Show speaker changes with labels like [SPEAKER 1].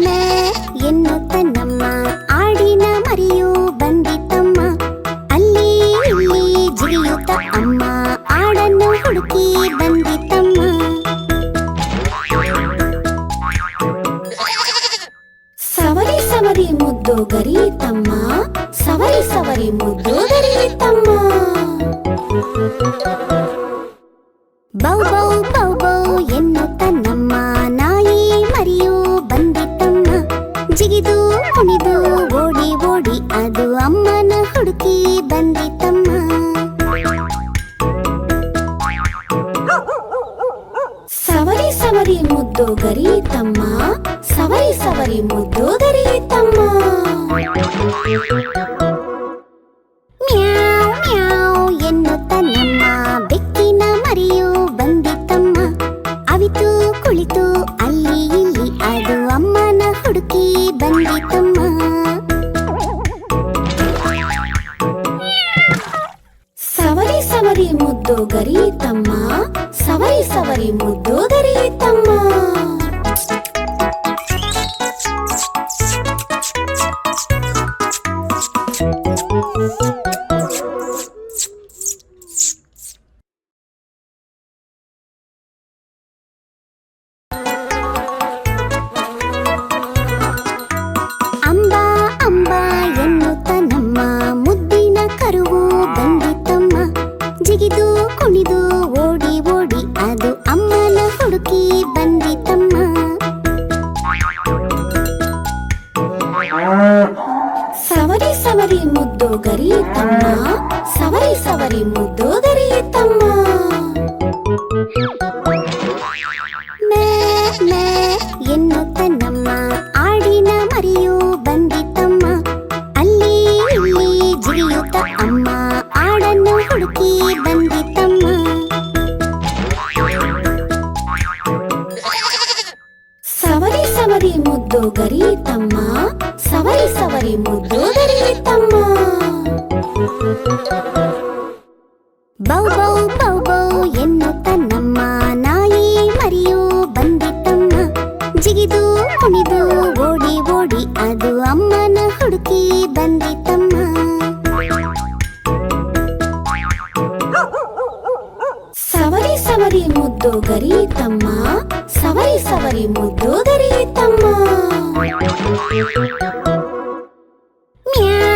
[SPEAKER 1] ಮೇ ಎನ್ನುತ್ತ ನಮ್ಮ ಆಡಿನ ಮರಿಯು ಬಂದಿತಮ್ಮ. ಅಲ್ಲಿ ಇಲ್ಲಿ ಜಿಗಿಯುತ್ತ ಅಮ್ಮ ಆಡನ್ನು ಹುಡುಕಿ ಬಂದಿತಮ್ಮ. ಸವರಿ ಸವರಿ ಮುದ್ದು ಗರಿಯಿತಮ್ಮ, ಸವರಿ ಸವರಿ ಮುದ್ದು ಗರಿಯಿತಮ್ಮ. ಬೌ ಬೌ ಬೌ ಬೌ ಎನ್ನುತ್ತ ನಮ್ಮ ನಾಯಿ ಮರಿಯು ಬಂದಿತಮ್ಮ. ಜಿಗಿದು ಕುಣಿದು ಓಡಿ ಓಡಿ ಅದು ಅಮ್ಮನ ಹುಡುಕಿ ಬಂದಿತಮ್ಮ. ಸವರಿ ಸವರಿ ಮುದ್ದು ಗರಿಯಿತಮ್ಮ, ಸವರಿ ಸವರಿ ಮುದ್ದು ಗರಿಯಿತಮ್ಮ. ಮ್ಯಾವ್ ಮ್ಯಾವ್ ಎನ್ನುತ್ತ ನಮ್ಮ ಬೆಕ್ಕಿನ ಮರಿಯು ಬಂದಿತಮ್ಮ. ಅವಿತು ಕುಳಿತು ಅಲ್ಲಿ ಇಲ್ಲಿ ಅದು ಅಮ್ಮನ ಹುಡುಕಿ ಬಂದಿತಮ್ಮ. ಸವರಿ ಸವರಿ ಮುದ್ದು ಗರಿಯಿತಮ್ಮ, ಸವರಿ ಸವರಿ ಮುದ್ದು ಗರಿಯಿತಮ್ಮ. ಅಂಬಾ ಅಂಬಾ ಎನ್ನುತ್ತ ನಮ್ಮ ಮುದ್ದಿನ ಕರುವು ಬಂದಿತಮ್ಮ. ಜಿಗಿದು ಕುಣಿದು ಓಡಿ ಓಡಿ ಅದು ಅಮ್ಮನ ಹುಡುಕಿ ಬಂದಿತಮ್ಮ. ಸವರಿ ಸವರಿ ಮುದ್ದು ಗರಿಯಿತಮ್ಮ, ಸವರಿ ಸವರಿ ಮುದ್ದು ಗರಿಯಿತಮ್ಮ. ಮೇ ಮೇ ಎನ್ನುತ್ತ ನಮ್ಮ ಆಡಿನ ಮರಿಯು ಬಂದಿತಮ್ಮ. ಅಲ್ಲಿ ಇಲ್ಲಿ ಜಿಗಿಯುತ್ತ ಅಮ್ಮ ಆಡನ್ನು ಹುಡುಕಿ ಬಂದಿತಮ್ಮ. ಸವರಿ ಸವರಿ ಮುದ್ದು ಗರಿಯಿತಮ್ಮ, ಸವರಿ ಸವರಿ ಮುದ್ದು ಗರಿಯಿತಮ್ಮ. ಬೌ ಬೌ ಬೌ ಬೌ ಎನ್ನುತ್ತ ನಮ್ಮ ನಾಯಿ ಮರಿಯು ಬಂದಿತಮ್ಮ. ಜಿಗಿದು ಕುಣಿದು ಓಡಿ ಓಡಿ ಅದು ಅಮ್ಮನ ಹುಡುಕಿ ಬಂದಿತಮ್ಮ. ಸವರಿ ಸವರಿ ಮುದ್ದು ಗರಿಯಿತಮ್ಮ, ಸವರಿ ಸವರಿ ಮುದ್ದು ಗರಿಯಿತಮ್ಮ. ಮ್ಯಾ